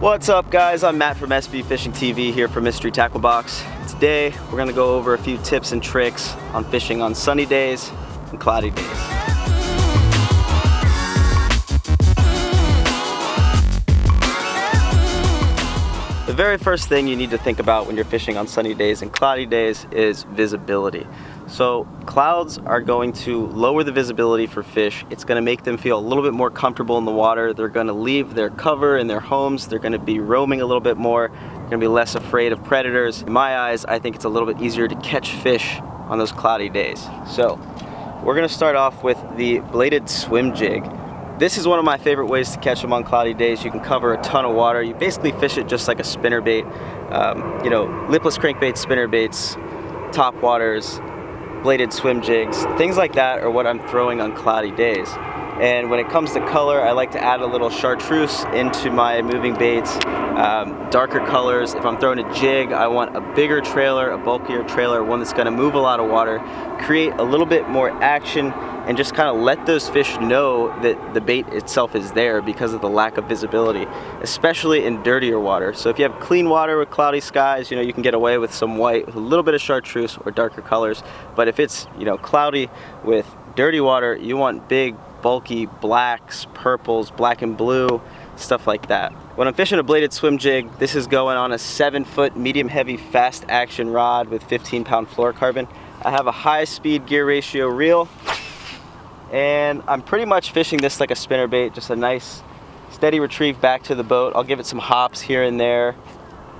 What's up, guys? I'm Matt from SBFishingTV here for Mystery Tackle Box. Today we're going to go over a few tips and tricks on fishing on sunny days and cloudy days. The very first thing you need to think about when you're fishing on sunny days and cloudy days is visibility. So clouds are going to lower the visibility for fish. It's going to make them feel a little bit more comfortable in the water. They're going to leave their cover in their homes. They're going to be roaming a little bit more. They're going to be less afraid of predators. In my eyes, I think it's a little bit easier to catch fish on those cloudy days. So we're going to start off with the bladed swim jig. This is one of my favorite ways to catch them on cloudy days. You can cover a ton of water. You basically fish it just like a spinnerbait. Lipless crankbait, spinnerbaits, top waters, bladed swim jigs, things like that are what I'm throwing on cloudy days. And when it comes to color, I like to add a little chartreuse into my moving baits, darker colors. If I'm throwing a jig, I want a bigger trailer, a bulkier trailer, one that's going to move a lot of water, create a little bit more action, and just kind of let those fish know that the bait itself is there because of the lack of visibility, especially in dirtier water. So if you have clean water with cloudy skies, you can get away with some white, with a little bit of chartreuse or darker colors. But if it's, cloudy with dirty water, you want big, bulky blacks, purples, black and blue, stuff like that. When I'm fishing a bladed swim jig, this is going on a 7-foot medium heavy fast action rod with 15-pound fluorocarbon. I have a high speed gear ratio reel, and I'm pretty much fishing this like a spinnerbait, just a nice steady retrieve back to the boat. I'll give it some hops here and there,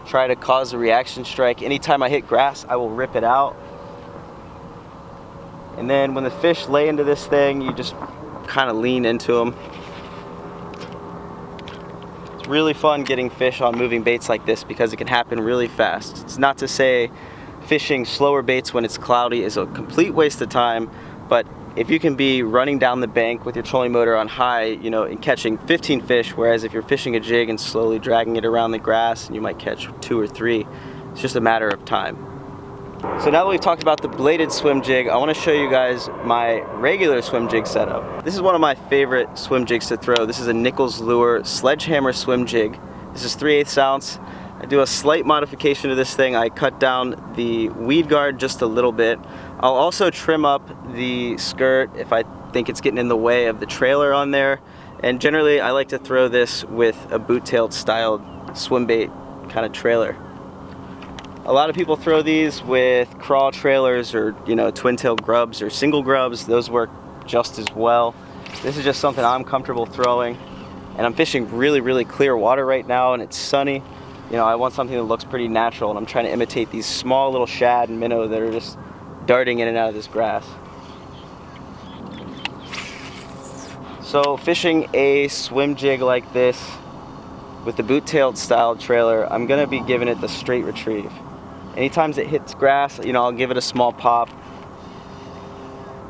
try to cause a reaction strike. Anytime I hit grass, I will rip it out. And then when the fish lay into this thing, you just kind of lean into them. It's really fun getting fish on moving baits like this because it can happen really fast. It's not to say fishing slower baits when it's cloudy is a complete waste of time, but if you can be running down the bank with your trolling motor on high, and catching 15 fish, whereas if you're fishing a jig and slowly dragging it around the grass, and you might catch 2 or 3, it's just a matter of time. So now that we've talked about the bladed swim jig, I want to show you guys my regular swim jig setup. This is one of my favorite swim jigs to throw. This is a Nichols Lure Sledgehammer swim jig. This is 3/8 ounce. I do a slight modification to this thing. I cut down the weed guard just a little bit. I'll also trim up the skirt if I think it's getting in the way of the trailer on there. And generally I like to throw this with a boot-tailed styled swim bait kind of trailer. A lot of people throw these with crawl trailers or twin-tailed grubs or single grubs. Those work just as well. This is just something I'm comfortable throwing. And I'm fishing really, really clear water right now and it's sunny. I want something that looks pretty natural, and I'm trying to imitate these small little shad and minnow that are just darting in and out of this grass. So fishing a swim jig like this with the boot-tailed style trailer, I'm going to be giving it the straight retrieve. Anytime it hits grass, I'll give it a small pop.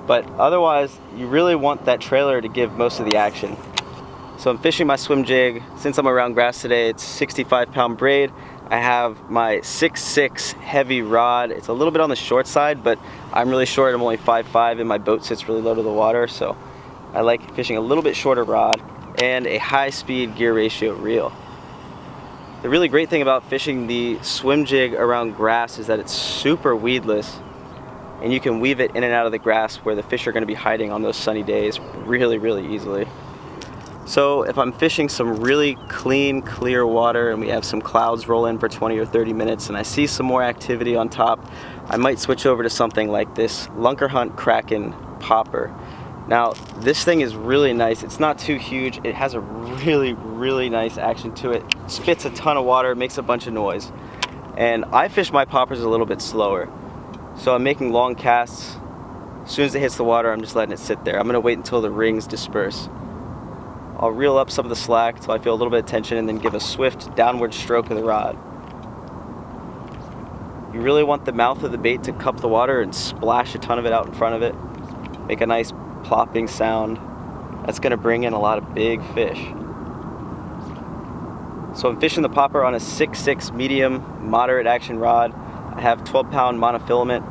But otherwise, you really want that trailer to give most of the action. So I'm fishing my swim jig. Since I'm around grass today, it's 65-pound braid. I have my 6'6" heavy rod. It's a little bit on the short side, but I'm really short. I'm only 5'5", and my boat sits really low to the water, so I like fishing a little bit shorter rod and a high-speed gear ratio reel. The really great thing about fishing the swim jig around grass is that it's super weedless, and you can weave it in and out of the grass where the fish are going to be hiding on those sunny days really, really easily. So if I'm fishing some really clean, clear water and we have some clouds roll in for 20 or 30 minutes and I see some more activity on top, I might switch over to something like this Lunker Crackin popper. Now this thing is really nice. It's not too huge. It has a really, really nice action to it. Spits a ton of water, makes a bunch of noise. And I fish my poppers a little bit slower. So I'm making long casts. As soon as it hits the water, I'm just letting it sit there. I'm gonna wait until the rings disperse. I'll reel up some of the slack until I feel a little bit of tension and then give a swift downward stroke of the rod. You really want the mouth of the bait to cup the water and splash a ton of it out in front of it. Make a nice plopping sound. That's going to bring in a lot of big fish. So I'm fishing the popper on a 6'6" medium moderate action rod. I have 12-pound monofilament.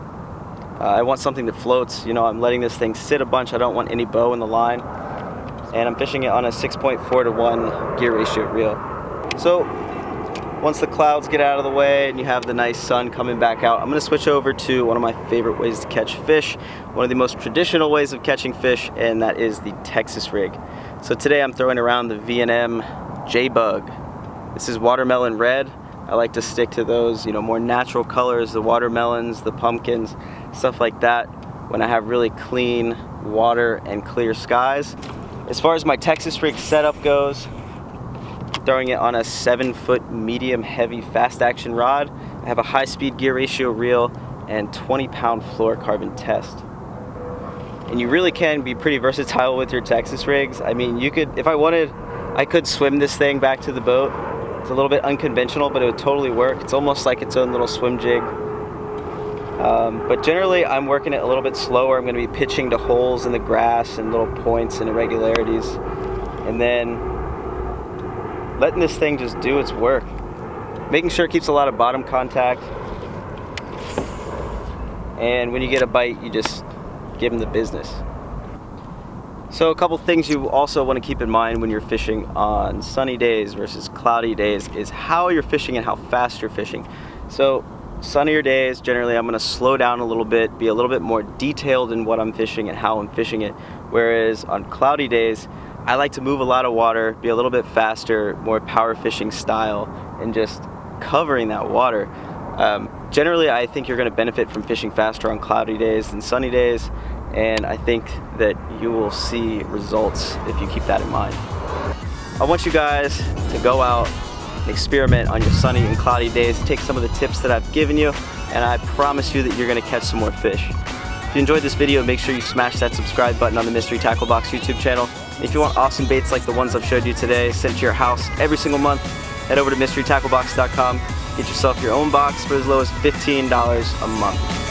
I want something that floats. I'm letting this thing sit a bunch. I don't want any bow in the line. And I'm fishing it on a 6.4 to 1 gear ratio reel. So once the clouds get out of the way and you have the nice sun coming back out, I'm going to switch over to one of my favorite ways to catch fish, one of the most traditional ways of catching fish, and that is the Texas rig. So today I'm throwing around the V&M J-Bug. This is watermelon red. I like to stick to those, more natural colors, the watermelons, the pumpkins, stuff like that, when I have really clean water and clear skies. As far as my Texas rig setup goes, throwing it on a 7-foot medium heavy fast action rod. I have a high speed gear ratio reel and 20-pound fluorocarbon test. And you really can be pretty versatile with your Texas rigs. I mean, you could, if I wanted, I could swim this thing back to the boat. It's a little bit unconventional, but it would totally work. It's almost like its own little swim jig. But generally I'm working it a little bit slower. I'm going to be pitching to holes in the grass and little points and irregularities, and then letting this thing just do its work. Making sure it keeps a lot of bottom contact. And when you get a bite, you just give them the business. So a couple things you also want to keep in mind when you're fishing on sunny days versus cloudy days is how you're fishing and how fast you're fishing. So sunnier days, generally I'm going to slow down a little bit, be a little bit more detailed in what I'm fishing and how I'm fishing it. Whereas on cloudy days, I like to move a lot of water, be a little bit faster, more power fishing style, and just covering that water. Generally, I think you're going to benefit from fishing faster on cloudy days than sunny days, and I think that you will see results if you keep that in mind. I want you guys to go out and experiment on your sunny and cloudy days, take some of the tips that I've given you, and I promise you that you're going to catch some more fish. If you enjoyed this video, make sure you smash that subscribe button on the Mystery Tackle Box YouTube channel. If you want awesome baits like the ones I've showed you today sent to your house every single month, head over to mysterytacklebox.com. Get yourself your own box for as low as $15 a month.